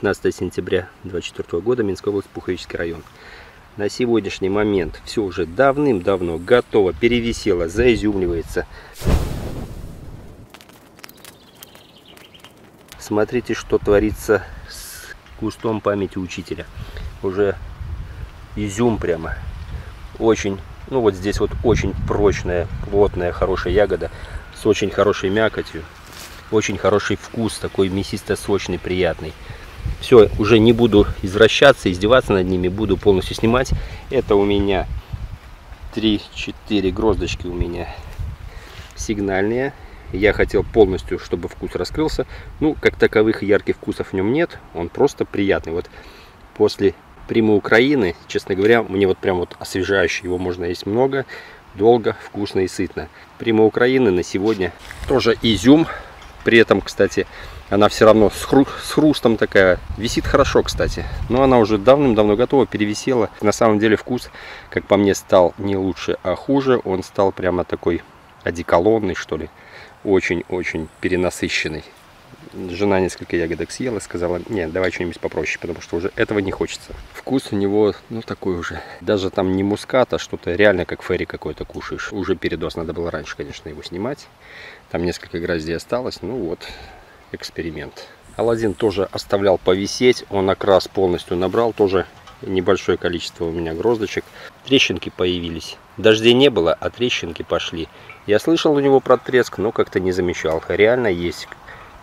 15 сентября 2024 года, Минская область, Пуховический район. На сегодняшний момент все уже давным-давно готово, перевисело, заизюмливается. Смотрите, что творится с кустом памяти учителя. Уже изюм прямо. Очень, ну вот здесь вот очень прочная, плотная, хорошая ягода с очень хорошей мякотью. Очень хороший вкус, такой мясисто-сочный, приятный. Все, уже не буду извращаться, издеваться над ними, буду полностью снимать. Это у меня 3-4 гроздочки у меня сигнальные. Я хотел полностью, чтобы вкус раскрылся. Ну, как таковых ярких вкусов в нем нет. Он просто приятный. Вот после примы Украины, честно говоря, мне вот прям вот освежающий. Его можно есть много, долго, вкусно и сытно. Прима Украины на сегодня тоже изюм. При этом, кстати, она все равно с хрустом такая. Висит хорошо, кстати. Но она уже давным-давно готова, перевисела. На самом деле вкус, как по мне, стал не лучше, а хуже. Он стал прямо такой одеколонный, что ли. Очень-очень перенасыщенный. Жена несколько ягодок съела, сказала: нет, давай что-нибудь попроще, потому что уже этого не хочется. Вкус у него, ну, такой уже. Даже там не мускат, а что-то реально как ферри какой-то кушаешь. Уже передоз, надо было раньше, конечно, его снимать. Там несколько гроздей осталось, ну вот, эксперимент. Аладдин тоже оставлял повисеть, он окрас полностью набрал, тоже небольшое количество у меня гроздочек. Трещинки появились. Дождей не было, а трещинки пошли. Я слышал у него про треск, но как-то не замечал. Реально есть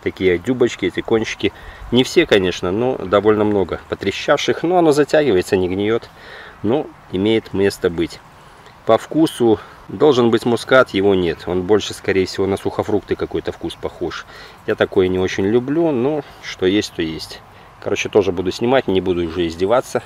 такие дюбочки, эти кончики. Не все, конечно, но довольно много потрещавших. Но оно затягивается, не гниет. Но имеет место быть. По вкусу должен быть мускат, его нет. Он больше, скорее всего, на сухофрукты какой-то вкус похож. Я такое не очень люблю, но что есть, то есть. Короче, тоже буду снимать, не буду уже издеваться.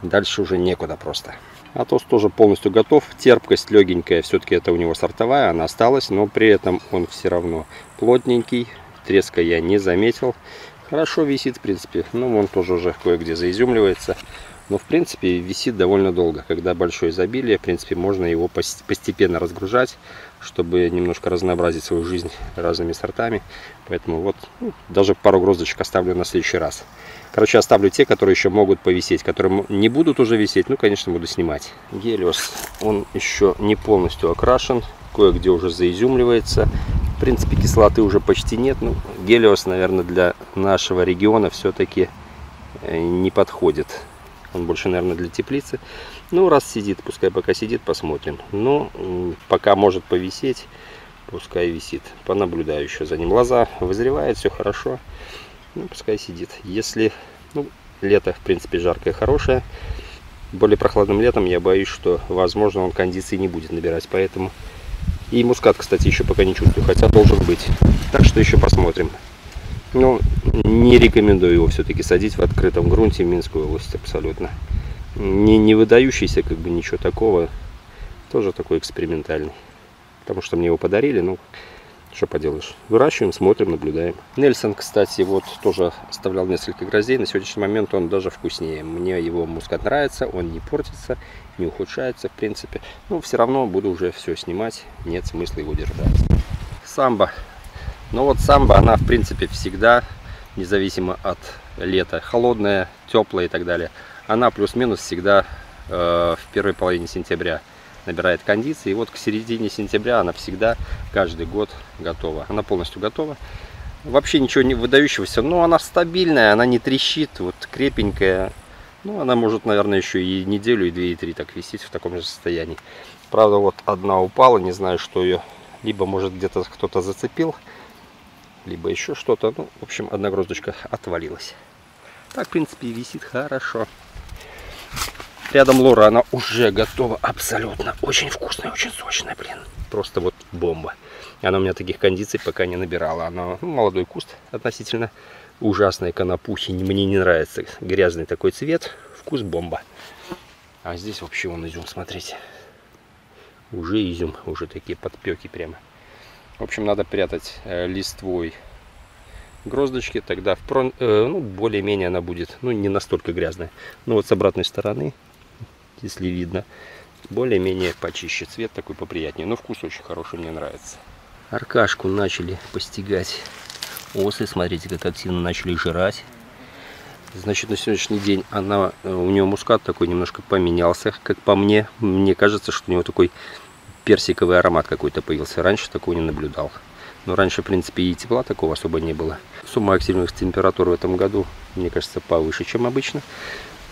Дальше уже некуда просто. Атос тоже полностью готов. Терпкость легенькая, все-таки это у него сортовая, она осталась, но при этом он все равно плотненький. Треска я не заметил. Хорошо висит, в принципе. Ну, он тоже уже кое-где заизюмливается. Но, в принципе, висит довольно долго. Когда большое изобилие, в принципе, можно его постепенно разгружать, чтобы немножко разнообразить свою жизнь разными сортами. Поэтому вот, ну, даже пару гроздочек оставлю на следующий раз. Короче, оставлю те, которые еще могут повисеть. Которые не будут уже висеть, ну, конечно, буду снимать. Гелиос, он еще не полностью окрашен. Кое-где уже заизюмливается. В принципе, кислоты уже почти нет. Ну, Гелиос, наверное, для нашего региона все-таки не подходит. Он больше, наверное, для теплицы. Ну, раз сидит, пускай пока сидит, посмотрим. Но пока может повисеть, пускай висит. Понаблюдаю еще за ним. Лоза вызревает, все хорошо. Ну, пускай сидит. Если, ну, лето, в принципе, жаркое, хорошее. Более прохладным летом я боюсь, что, возможно, он кондиции не будет набирать. Поэтому и мускат, кстати, еще пока не чувствую, хотя должен быть. Так что еще посмотрим. Но не рекомендую его все-таки садить в открытом грунте в Минскую область абсолютно. Не выдающийся, как бы, ничего такого. Тоже такой экспериментальный. Потому что мне его подарили, ну, что поделаешь. Выращиваем, смотрим, наблюдаем. Нельсон, кстати, вот тоже оставлял несколько гроздей. На сегодняшний момент он даже вкуснее. Мне его мускат нравится, он не портится, не ухудшается, в принципе. Но все равно буду уже все снимать, нет смысла его держать. Самбо. Но вот самбо, она, в принципе, всегда, независимо от лета, холодная, теплая и так далее, она плюс-минус всегда в первой половине сентября набирает кондиции. И вот к середине сентября она всегда, каждый год готова. Она полностью готова. Вообще ничего не выдающегося, но она стабильная, она не трещит, вот крепенькая. Ну, она может, наверное, еще и неделю, и 2, и 3 так висеть в таком же состоянии. Правда, вот одна упала, не знаю, что ее, либо, может, где-то кто-то зацепил, либо еще что-то. Ну, в общем, одна гроздочка отвалилась. Так, в принципе, висит хорошо. Рядом лора, она уже готова абсолютно. Очень вкусная, очень сочная, блин. Просто вот бомба. Она у меня таких кондиций пока не набирала. Она, ну, молодой куст относительно. Ужасные конопухи. Мне не нравится. Грязный такой цвет. Вкус бомба. А здесь вообще вон изюм, смотрите. Уже изюм. Уже такие подпеки прямо. В общем, надо прятать листвой гроздочки. Тогда ну, более-менее она будет, ну, не настолько грязная. Но вот с обратной стороны, если видно, более-менее почище. Цвет такой поприятнее. Но вкус очень хороший, мне нравится. Аркашку начали постигать осы. Смотрите, как активно начали жрать. Значит, на сегодняшний день у нее мускат такой немножко поменялся, как по мне. Мне кажется, что у него такой персиковый аромат какой-то появился. Раньше такого не наблюдал. Но раньше, в принципе, и тепла такого особо не было. Сумма активных температур в этом году, мне кажется, повыше, чем обычно.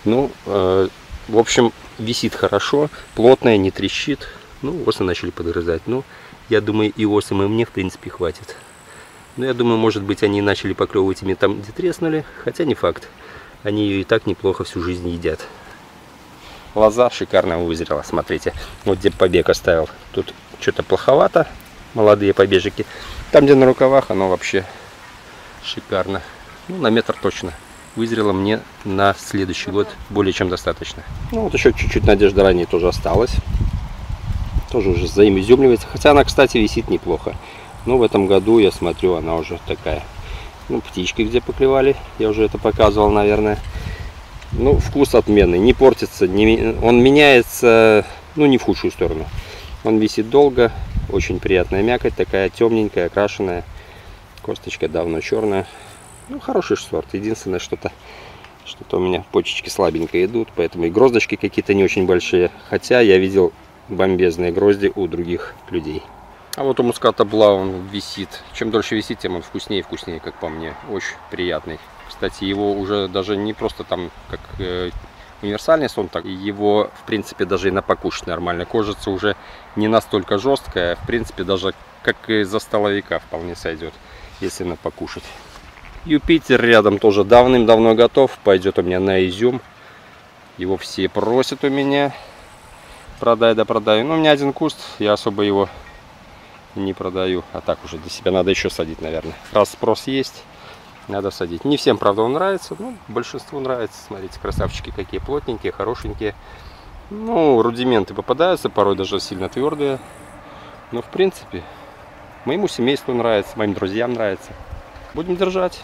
Ну, в общем, висит хорошо, плотная, не трещит. Ну, осы начали подгрызать. Ну, я думаю, и осам и мне, в принципе, хватит. Но я думаю, может быть, они начали поклевывать ими там, где треснули. Хотя не факт. Они ее и так неплохо всю жизнь едят. Лоза шикарно вызрела. Смотрите, вот где побег оставил. Тут что-то плоховато. Молодые побежики. Там, где на рукавах, оно вообще шикарно. Ну, на метр точно. Вызрело мне на следующий год более чем достаточно. Ну, вот еще чуть-чуть надежда ранее тоже осталась. Тоже уже заизюмливается. Хотя она, кстати, висит неплохо. Но в этом году, я смотрю, она уже такая. Ну, птички где поклевали, я уже это показывал, наверное. Ну, вкус отменный, не портится, он меняется, ну, не в худшую сторону. Он висит долго, очень приятная мякоть, такая темненькая, окрашенная. Косточка давно черная. Ну, хороший сорт. Единственное, что-то у меня почечки слабенько идут, поэтому и гроздочки какие-то не очень большие. Хотя я видел бомбезные грозди у других людей. А вот у муската Блау он висит. Чем дольше висит, тем он вкуснее и вкуснее, как по мне. Очень приятный. Кстати, его уже даже не просто там как универсальный сон, так его, в принципе, даже и на покушать нормально. Кожица уже не настолько жесткая. В принципе, даже как и за столовика вполне сойдет, если на покушать. Юпитер рядом тоже давным-давно готов. Пойдет у меня на изюм. Его все просят у меня. Продай да продай. Но у меня один куст, я особо его не продаю, а так уже для себя надо еще садить, наверное. Раз спрос есть, надо садить. Не всем, правда, он нравится, но большинству нравится. Смотрите, красавчики какие плотненькие, хорошенькие. Ну, рудименты попадаются, порой даже сильно твердые. Но, в принципе, моему семейству нравится, моим друзьям нравится. Будем держать.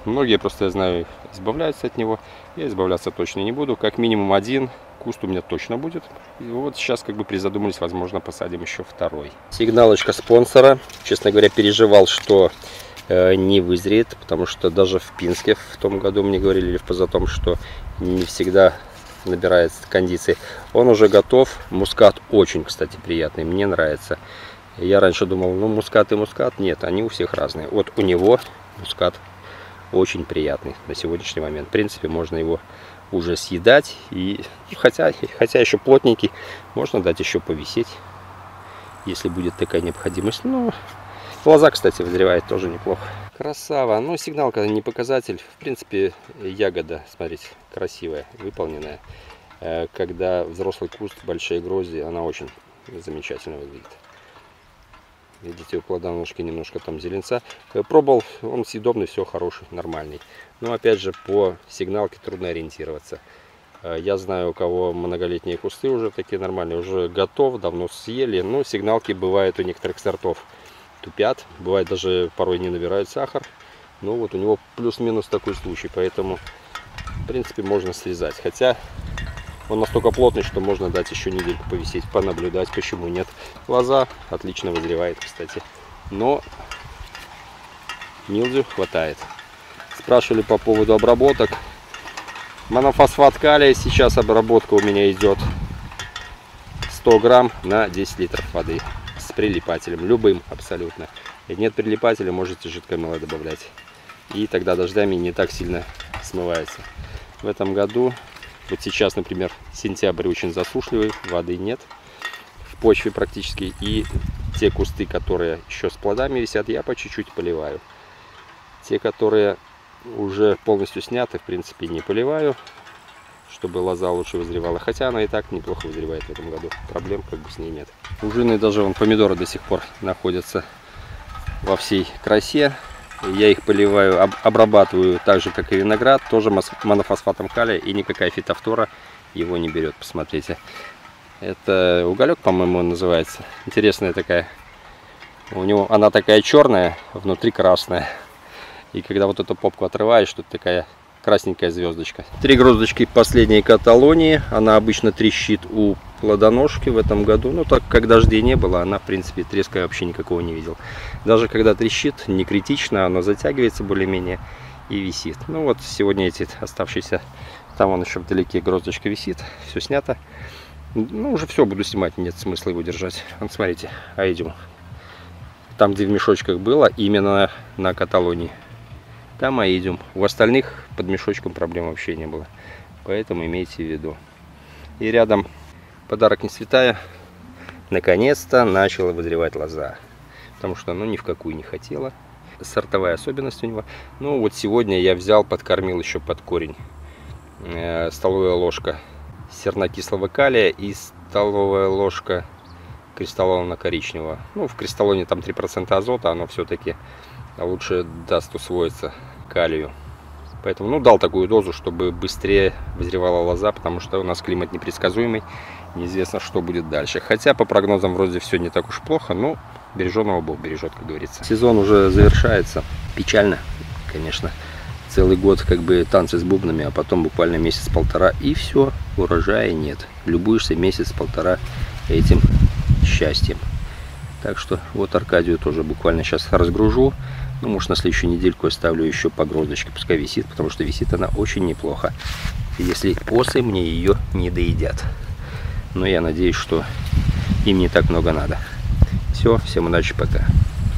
Многие, просто я знаю, избавляются от него. Я избавляться точно не буду. Как минимум один куст у меня точно будет. И вот сейчас как бы призадумались, возможно, посадим еще второй. Сигналочка спонсора. Честно говоря, переживал, что не вызреет, потому что даже в Пинске в том году мне говорили, или в позатом, что не всегда набирается кондиции. Он уже готов. Мускат очень, кстати, приятный. Мне нравится. Я раньше думал, ну, мускат и мускат. Нет, они у всех разные. Вот у него мускат очень приятный на сегодняшний момент. В принципе, можно его уже съедать. И хотя еще плотненький, можно дать еще повисеть, если будет такая необходимость. Ну, лоза, кстати, вызревает тоже неплохо. Красава. Ну, сигналка не показатель. В принципе, ягода, смотрите, красивая, выполненная. Когда взрослый куст, большие грозди, она очень замечательно выглядит. Видите, у плодоножки немножко там зеленца. Пробовал, он съедобный, все хороший, нормальный. Но опять же, по сигналке трудно ориентироваться. Я знаю, у кого многолетние кусты уже такие нормальные, уже готов, давно съели. Но сигналки бывают у некоторых сортов тупят. Бывает даже порой не набирают сахар. Но вот у него плюс-минус такой случай. Поэтому, в принципе, можно срезать. Хотя он настолько плотный, что можно дать еще недельку повисеть, понаблюдать, почему нет. Лоза отлично вызревает, кстати. Но милдю хватает. Спрашивали по поводу обработок. Монофосфат калия. Сейчас обработка у меня идет 100 грамм на 10 литров воды. С прилипателем. Любым абсолютно. Если нет прилипателя, можете жидкое мыло добавлять. И тогда дождями не так сильно смывается. В этом году... Вот сейчас, например, сентябрь очень засушливый, воды нет в почве практически. И те кусты, которые еще с плодами висят, я по чуть-чуть поливаю. Те, которые уже полностью сняты, в принципе, не поливаю, чтобы лоза лучше вызревала. Хотя она и так неплохо вызревает в этом году. Проблем как бы с ней нет. Ужины, даже вон помидоры до сих пор находятся во всей красе. Я их поливаю, обрабатываю так же, как и виноград, тоже монофосфатом калия, и никакая фитофтора его не берет. Посмотрите. Это уголек, по-моему, он называется. Интересная такая. У него она такая черная, внутри красная. И когда вот эту попку отрываешь, тут такая красненькая звездочка. 3 гроздочки последней каталонии. Она обычно трещит у плодоножки в этом году. Но так как дождей не было, она, в принципе, треска вообще никакого не видел. Даже когда трещит, не критично, она затягивается более-менее. и висит. Ну вот сегодня эти оставшиеся, там вон еще вдалеке гроздочка висит, все снято. Ну уже все буду снимать, нет смысла его держать. Вот смотрите, аидиум. Там, где в мешочках было, именно на Каталонии. Там аидиум. У остальных под мешочком проблем вообще не было. Поэтому имейте в виду. И рядом подарок не святая. Наконец-то начала вызревать лоза. Потому что ну ни в какую не хотела. Сортовая особенность у него. Ну вот сегодня я взял, подкормил еще под корень. Столовая ложка сернокислого калия и столовая ложка кристаллона-коричневого. Ну в кристаллоне там 3% азота, оно все-таки лучше даст усвоиться калию. Поэтому ну дал такую дозу, чтобы быстрее вызревала лоза, потому что у нас климат непредсказуемый. Неизвестно, что будет дальше. Хотя по прогнозам вроде все не так уж плохо, но береженого Бог бережет, как говорится. Сезон уже завершается. Печально, конечно. Целый год как бы танцы с бубнами, а потом буквально месяц-полтора и все, урожая нет. Любуешься месяц-полтора этим счастьем. Так что вот Аркадию тоже буквально сейчас разгружу. Ну, может, на следующую недельку оставлю еще по гроздочке, пускай висит, потому что висит она очень неплохо. Если осы мне ее не доедят. Но я надеюсь, что им не так много надо. Все, всем удачи, пока.